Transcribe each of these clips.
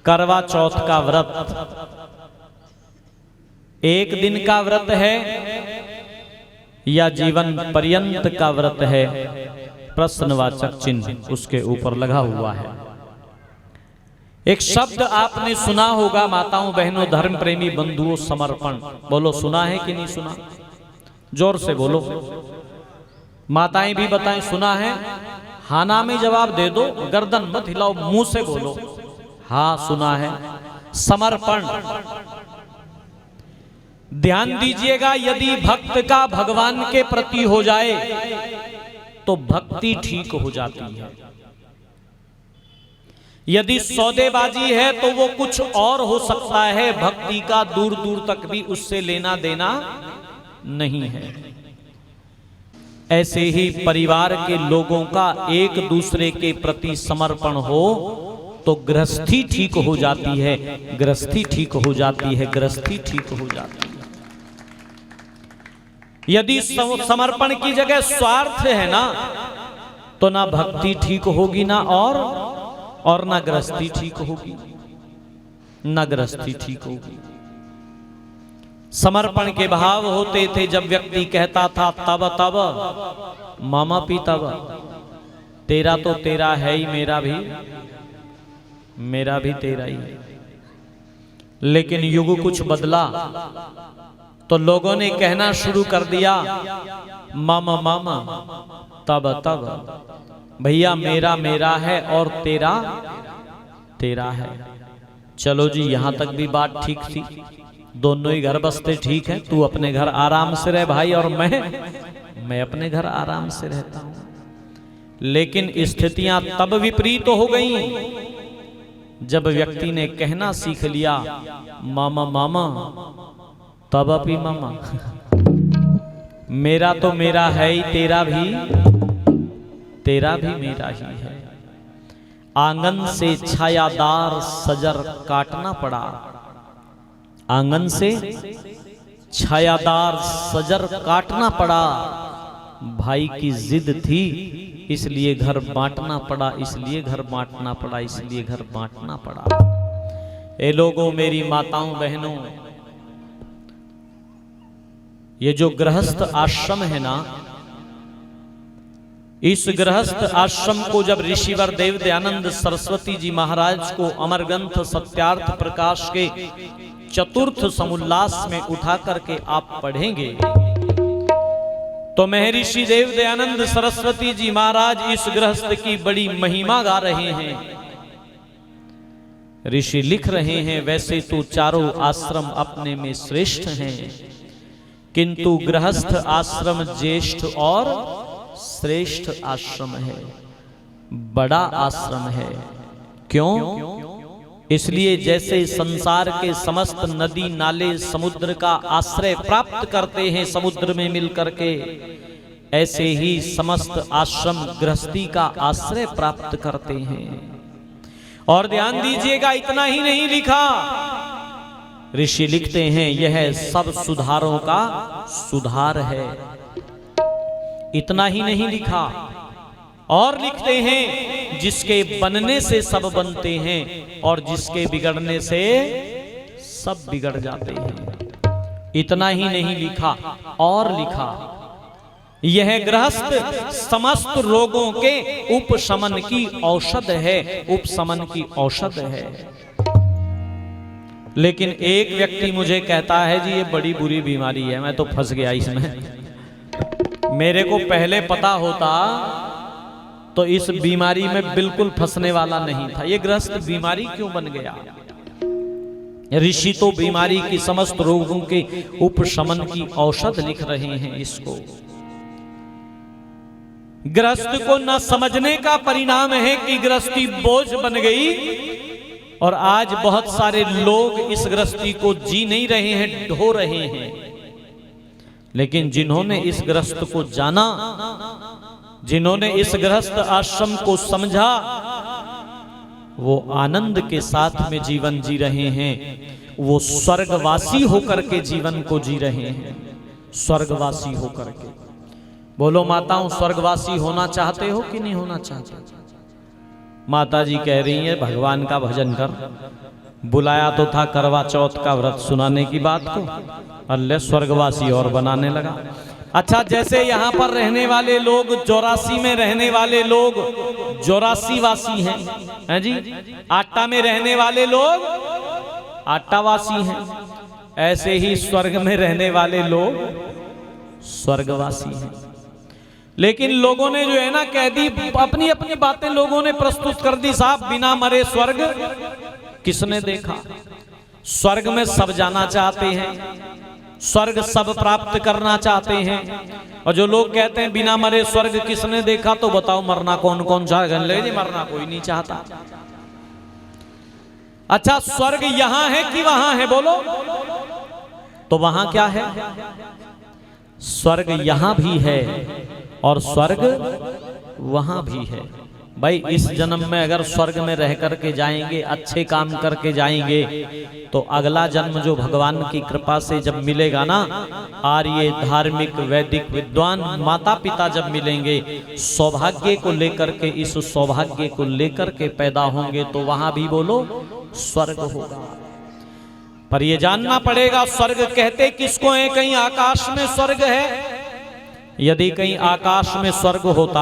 करवा चौथ का व्रत एक दिन का व्रत है या जीवन पर्यंत का व्रत है? प्रश्नवाचक चिन्ह उसके ऊपर लगा हुआ है। एक शब्द आपने सुना होगा माताओं बहनों धर्म प्रेमी बंधुओं, समर्पण। बोलो सुना है कि नहीं सुना? जोर से बोलो। माताएं भी बताएं सुना है? हाँ ना में जवाब दे दो, गर्दन मत हिलाओ, मुंह से बोलो हाँ सुना है। समर्पण, ध्यान दीजिएगा, यदि भक्त का भगवान के प्रति हो जाए तो भक्ति ठीक हो जाती है। यदि सौदेबाजी है तो वो कुछ और हो सकता है, भक्ति का दूर दूर तक भी उससे लेना देना नहीं है। ऐसे ही परिवार के लोगों का एक दूसरे के प्रति समर्पण हो तो गृहस्थी ठीक हो जाती है, गृहस्थी ठीक हो जाती है, गृहस्थी ठीक हो जाती है। यदि समर्पण की जगह स्वार्थ है ना, तो ना भक्ति ठीक होगी ना और ना गृहस्थी ठीक होगी, ना गृहस्थी ठीक होगी। समर्पण के भाव होते थे जब व्यक्ति कहता था तब तब मामा पी तब, तेरा तो तेरा है ही, मेरा भी तेरा ही है। लेकिन युग कुछ बदला तो लोगों ने कहना शुरू कर दिया मामा मामा तब तब, भैया मेरा मेरा है और तेरा तेरा है। चलो जी यहां तक भी बात ठीक थी, दोनों ही घर बसते ठीक है। तू अपने घर आराम से रह भाई और मैं अपने घर आराम से रहता हूं। लेकिन स्थितियां तब विपरीत हो गईं जब व्यक्ति ने कहना सीख लिया मामा मामा तब अपी मामा, मेरा तो मेरा है ही, तेरा भी मेरा ही है। आंगन से छायादार सजर काटना पड़ा, आंगन से छायादार सजर काटना पड़ा। भाई की जिद थी इसलिए घर बांटना पड़ा, इसलिए घर बांटना पड़ा, इसलिए घर बांटना पड़ा। ए लोगों, मेरी माताओं बहनों, ये जो गृहस्थ आश्रम है ना, इस गृहस्थ आश्रम को जब ऋषिवर देव दयानंद सरस्वती जी महाराज को अमर ग्रंथ सत्यार्थ प्रकाश के चतुर्थ समुल्लास में उठा करके आप पढ़ेंगे तो महर्षि देव दयानंद सरस्वती जी महाराज इस गृहस्थ की बड़ी महिमा गा रहे हैं। ऋषि लिख रहे हैं, वैसे तो चारों आश्रम अपने में श्रेष्ठ हैं, किंतु गृहस्थ आश्रम ज्येष्ठ और श्रेष्ठ आश्रम है, बड़ा आश्रम है। क्यों? इसलिए जैसे संसार के समस्त नदी नाले समुद्र का आश्रय प्राप्त करते हैं समुद्र में मिलकर के, ऐसे ही समस्त आश्रम गृहस्थी का आश्रय प्राप्त करते हैं। और ध्यान दीजिएगा, इतना ही नहीं लिखा, ऋषि लिखते हैं यह सब सुधारों का सुधार है। इतना ही नहीं लिखा और लिखते हैं जिसके बनने से सब बनते हैं और जिसके बिगड़ने से सब बिगड़ जाते हैं। इतना ही नहीं लिखा और लिखा यह गृहस्थ समस्त रोगों के उपशमन की औषध है, उपशमन की औषध है। लेकिन एक व्यक्ति मुझे कहता है जी ये बड़ी बुरी बीमारी है, मैं तो फंस गया इसमें, मेरे को पहले पता होता तो इस बीमारी में बिल्कुल फंसने वाला नहीं था, ये गृहस्थ बीमारी क्यों बन गया? ऋषि तो बीमारी की समस्त रोगों के उपशमन की औषध लिख रहे हैं। इसको गृहस्थ को न समझने का परिणाम है कि गृहस्थी बोझ बन गई और आज बहुत सारे लोग इस गृहस्थी को जी नहीं रहे हैं, ढो रहे हैं। लेकिन जिन्होंने इस गृहस्थ को जाना, जिन्होंने इस गृहस्थ आश्रम को समझा, वो आनंद के साथ में जीवन जी रहे हैं, वो स्वर्गवासी होकर के जीवन को जी रहे हैं, स्वर्गवासी होकर के। बोलो माताओं, स्वर्गवासी होना चाहते हो कि नहीं होना चाहते? माता जी कह रही है भगवान का भजन कर। बुलाया तो था करवा चौथ का व्रत सुनाने की बात को, अल्ले स्वर्गवासी और बनाने लगा। अच्छा, जैसे यहाँ पर रहने वाले लोग 84 में रहने वाले लोग 84 वासी हैं जी, आटा में रहने वाले लोग आटावासी हैं, ऐसे ही स्वर्ग में रहने वाले लोग स्वर्गवासी हैं। लेकिन लोगों ने जो है ना कह दी, अपनी अपनी बातें लोगों ने प्रस्तुत कर दी। साहब बिना मरे स्वर्ग किसने देखा? स्वर्ग में सब जाना चाहते हैं, स्वर्ग सब प्राप्त करना चाहते हैं। और जो लोग कहते हैं बिना मरे स्वर्ग किसने देखा, तो बताओ मरना कौन कौन चाह ले जी? मरना कोई नहीं चाहता। अच्छा, स्वर्ग यहां है कि वहां है? बोलो तो वहां क्या है? स्वर्ग यहां भी है और स्वर्ग वहां भी है। भाई इस जन्म में अगर स्वर्ग में रह करके जाएंगे, अच्छे काम करके जाएंगे, तो अगला जन्म जो भगवान की कृपा से जब मिलेगा ना, आर्य धार्मिक वैदिक विद्वान माता पिता जब मिलेंगे, सौभाग्य को लेकर के, इस सौभाग्य को लेकर के पैदा होंगे, तो वहां भी बोलो स्वर्ग होगा। पर ये जानना पड़ेगा स्वर्ग कहते किसको है? कहीं आकाश में स्वर्ग है? यदि कहीं आकाश में स्वर्ग होता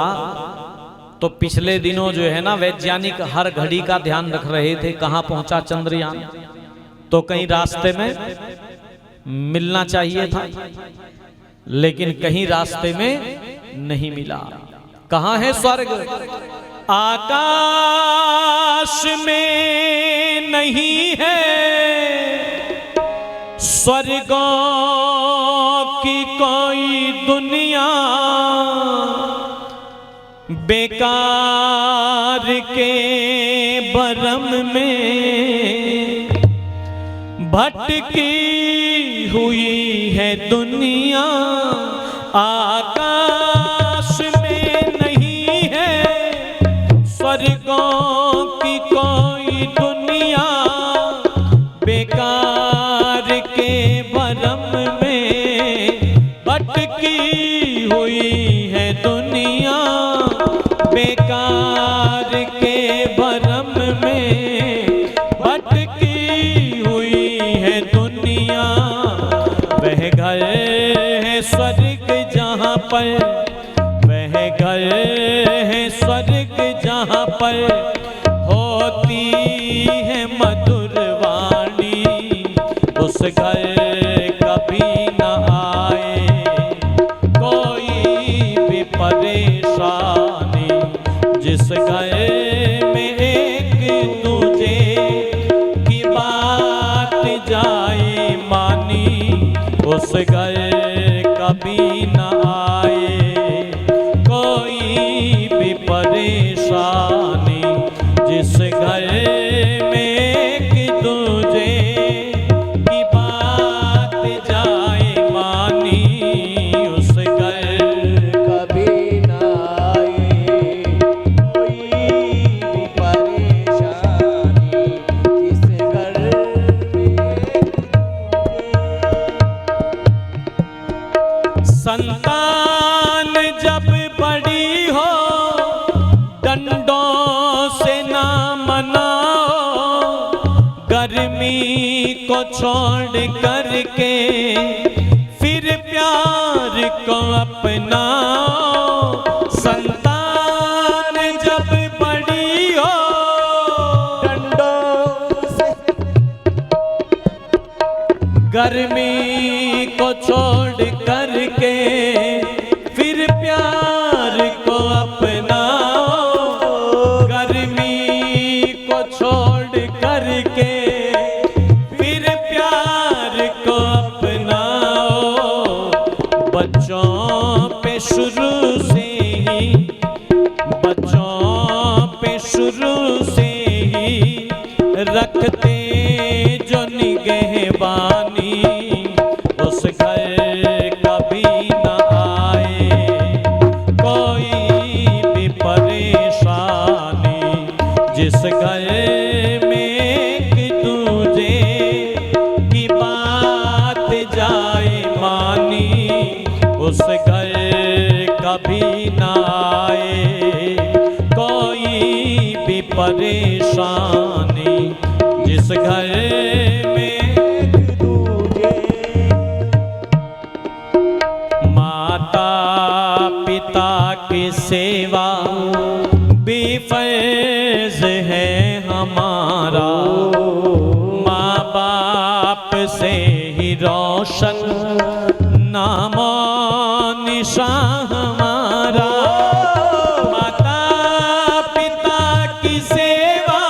तो पिछले दिनों जो है ना वैज्ञानिक हर घड़ी का ध्यान रख रहे थे कहां पहुंचा चंद्रयान, तो कहीं रास्ते में मिलना चाहिए था, लेकिन कहीं रास्ते में नहीं मिला। कहां है स्वर्ग? आकाश में नहीं है स्वर्गों की कोई दुनिया, बेकार के भरम में भटकी हुई है दुनिया। आकाश में नहीं है स्वर्गों की कोई दुनिया, बेकार के भरम में भटकी हुई है दुनिया, बेकार के भरम में भटकी हुई है दुनिया। वह घर है स्वर्ग जहाँ पर, वह घर है स्वर्ग जहाँ पर होती है मधुर वाणी। उस घर कभी न आए कोई भी परेशानी, जिस घर में एक दूजे की बात जाए मानी, उस घर कभी न आए कोई भी परेशानी, जिस घर में एक दूजे की बात जाए मानी, उस घर कभी न आए कोई भी परेशानी, जिस घर में संतान जब बड़ी हो डंडों से ना मनाओ, गर्मी को छोड़ करके फिर प्यार को अपनाओ। संतान जब बड़ी हो डंडों से गर्मी को छोड़ करके फिर प्यार को अपनाओ, गर्मी को छोड़ करके फिर प्यार को अपनाओ। बच्चों पे शुरू से ही, बच्चों पे शुरू से ही रखते जो निगहबानी, उस घर कभी न आए कोई भी परेशानी, जिस घर में एक दूजे की बात जाए मानी, उस घर कभी न आए कोई भी घर में एक दूजे माता पिता की सेवा भी फर्ज है हमारा। माँ बाप से ही रोशन नामो निशान हमारा। माता पिता की सेवा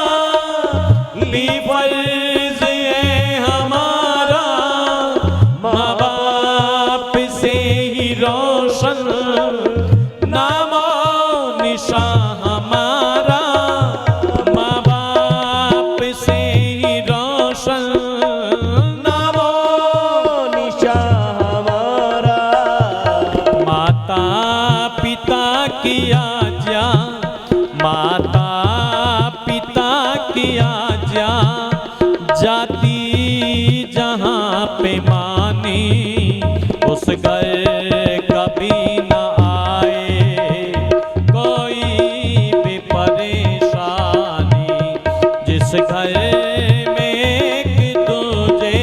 भी फर्ज है हमारा। माँ बाप से ही रोशन नामो निशान हमारा। माँ बाप से ही रोशन नामो निशान हमारा। माता पिता की आज्ञा, माता पिता की आज्ञा जाती जहाँ पे मानी उस घर कभी न आए कोई भी परेशानी। जिस घर में एक दूजे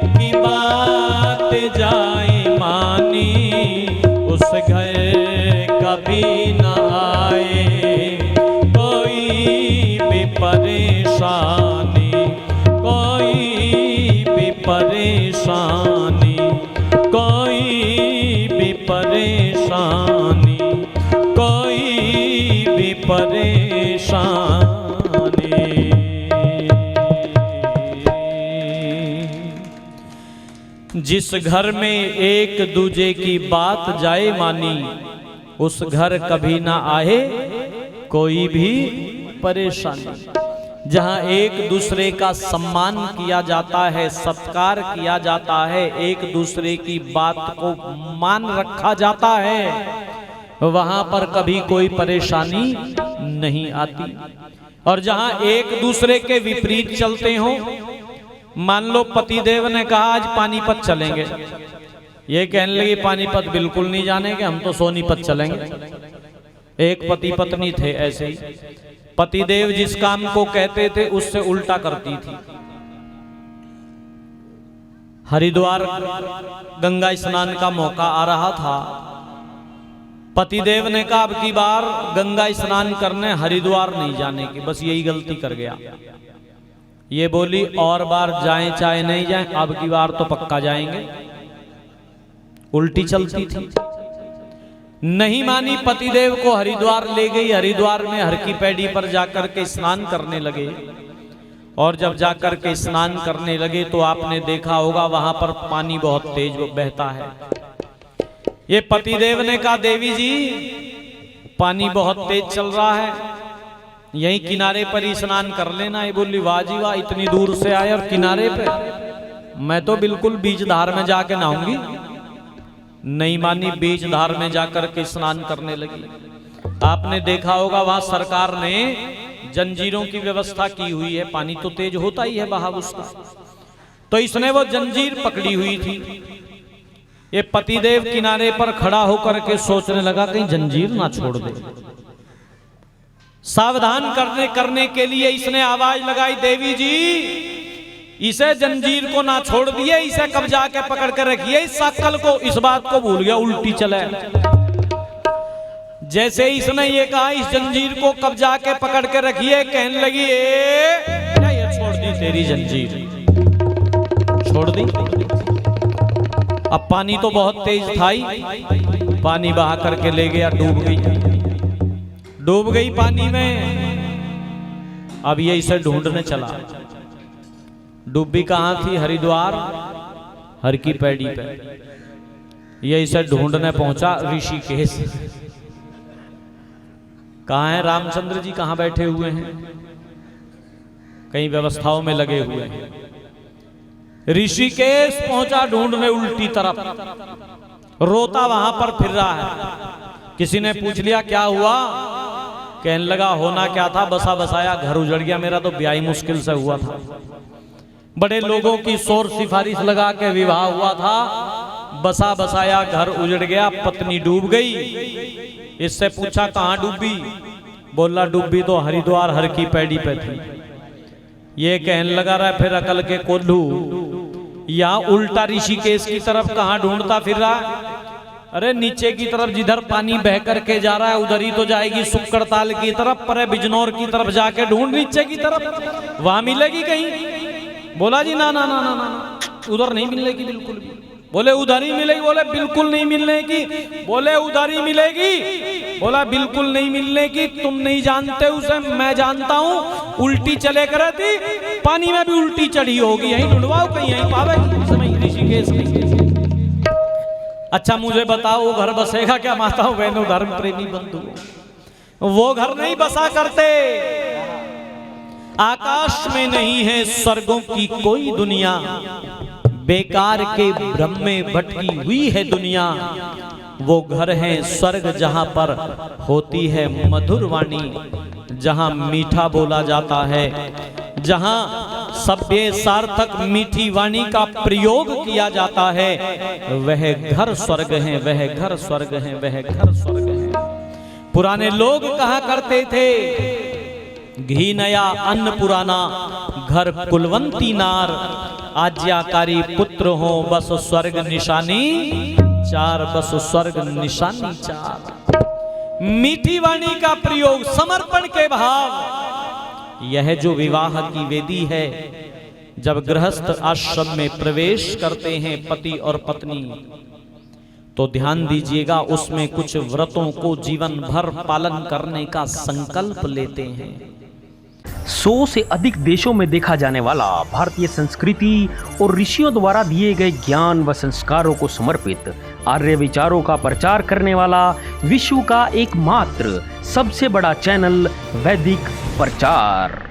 की बात जाए मानी उस घर कभी न आए कोई भी परेशानी। कोई भी परेशानी, कोई भी परेशानी, कोई भी परेशानी। जिस घर में एक दूजे की बात जाए मानी उस घर कभी ना आए कोई भी परेशानी। जहाँ एक दूसरे का सम्मान किया जाता है, सत्कार किया जाता है, एक दूसरे की बात को मान रखा जाता है, वहाँ पर कभी कोई परेशानी नहीं आती। और जहाँ एक दूसरे के विपरीत चलते हो, मान लो पतिदेव ने कहा आज पानीपत चलेंगे, ये कहने लगे पानीपत बिल्कुल नहीं जानेंगे, हम तो सोनीपत चलेंगे। एक पति पत्नी थे ऐसे ही, पतिदेव जिस काम को कहते थे उससे उल्टा करती थी। हरिद्वार गंगा स्नान का मौका आ रहा था, पतिदेव ने कहा अब की बार गंगा स्नान करने हरिद्वार नहीं जाने की, बस यही गलती कर गया। ये बोली और बार जाएं चाहे नहीं जाएं, अब की बार तो पक्का जाएंगे। उल्टी चलती थी, नहीं मानी, पतिदेव को हरिद्वार ले गई। हरिद्वार में हर की पैड़ी पर जाकर के स्नान करने लगे, और जब जाकर के स्नान करने लगे तो आपने देखा होगा वहां पर पानी बहुत तेज बहता है। ये पतिदेव ने कहा देवी जी पानी बहुत तेज चल रहा है, यहीं किनारे पर ही स्नान कर लेना। ये बोली वाह जी वाह, इतनी दूर से आए और किनारे पे, मैं तो बिल्कुल बीच धार में जाके नहाऊंगी। नहीं मानी, बीच धार में जाकर के स्नान करने लगी। आपने देखा होगा वहां सरकार ने जंजीरों की व्यवस्था की हुई है, पानी तो तेज होता ही है बहाव उसका, तो इसने वो जंजीर पकड़ी हुई थी। ये पतिदेव किनारे पर खड़ा होकर के सोचने लगा कहीं जंजीर ना छोड़ दे। सावधान करने के लिए इसने आवाज लगाई देवी जी इसे जंजीर को ना छोड़ दिए, इसे कब्जा के पकड़ कर रखिए। इस शकल को, इस बात को भूल गया, उल्टी चले। जैसे इसने ये कहा इस जंजीर को कब्जा के पकड़ के रखिए, कहने लगी ये छोड़ दी तेरी जंजीर, छोड़ दी। अब पानी तो बहुत तेज था ही, पानी बहा करके ले गया, डूब गई पानी में। अब ये इसे ढूंढने चला। डूबी कहाँ थी? हरिद्वार हर की पैड़ी पे। ये इसे ढूंढने पहुंचा ऋषिकेश। कहाँ है रामचंद्र जी, कहाँ बैठे हुए हैं? कई व्यवस्थाओं में लगे हुए हैं। ऋषिकेश पहुंचा ढूंढने, उल्टी तरफ रोता वहां पर फिर रहा है। किसी ने पूछ लिया क्या हुआ? कहने लगा होना क्या था, बसा बसाया घर उजड़ गया, मेरा तो ब्याह मुश्किल से हुआ था। बड़े लोगों की शोर सिफारिश लगा के विवाह हुआ था, बसा बसाया घर उजड़ गया, पत्नी डूब गई। इससे पूछा कहाँ डूबी? बोला डूबी तो हरिद्वार हर की पैड़ी पे थी। ये कहने लगा रहा है फिर अकल के कोल्हू, यहाँ उल्टा ऋषिकेश की तरफ कहाँ ढूंढता फिर रहा है? अरे नीचे की तरफ जिधर पानी बह करके जा रहा है उधर ही तो जाएगी, सुक्कड़ताल की तरफ, पर बिजनौर की तरफ जाके ढूंढ नीचे की तरफ, वहां मिलेगी कहीं? बोला जी ना ना ना ना ना, उधर नहीं मिलेगी बिल्कुल भी। बोले उधर ही मिलेगी, बोले बिल्कुल नहीं मिलने की, बोले उधर ही मिलेगी, बोला बिल्कुल नहीं मिलने की, तुम नहीं जानते उसे, मैं जानता हूँ, उल्टी चले करे थी, पानी में भी उल्टी चढ़ी होगी, यहीं ढूंढवाओ कहीं, यहीं पावेगी समय ऋषिकेश में। अच्छा मुझे बताओ वो घर बसेगा क्या माताओं बहनों धर्म प्रेमी बंधु? वो घर नहीं बसा करते। आकाश में नहीं है स्वर्गों की कोई दुनिया, बेकार के भ्रम में भटकी हुई है दुनिया। वो घर है स्वर्ग जहां पर होती है मधुर वाणी, जहां मीठा बोला जाता है, जहां सभ्य सार्थक मीठी वाणी का प्रयोग किया जाता है, वह घर स्वर्ग है, वह घर स्वर्ग है, वह घर स्वर्ग है। पुराने लोग कहा करते थे, घी नया अन्न पुराना, घर कुलवंती नार, आज्ञाकारी पुत्र हो बस स्वर्ग निशानी चार, बस स्वर्ग निशानी चार। मीठी वाणी का प्रयोग, समर्पण के भाव, यह जो विवाह की वेदी है, जब गृहस्थ आश्रम में प्रवेश करते हैं पति और पत्नी, तो ध्यान दीजिएगा उसमें कुछ व्रतों को जीवन भर पालन करने का संकल्प लेते हैं। 100 से अधिक देशों में देखा जाने वाला भारतीय संस्कृति और ऋषियों द्वारा दिए गए ज्ञान व संस्कारों को समर्पित आर्य विचारों का प्रचार करने वाला विश्व का एकमात्र सबसे बड़ा चैनल वैदिक प्रचार।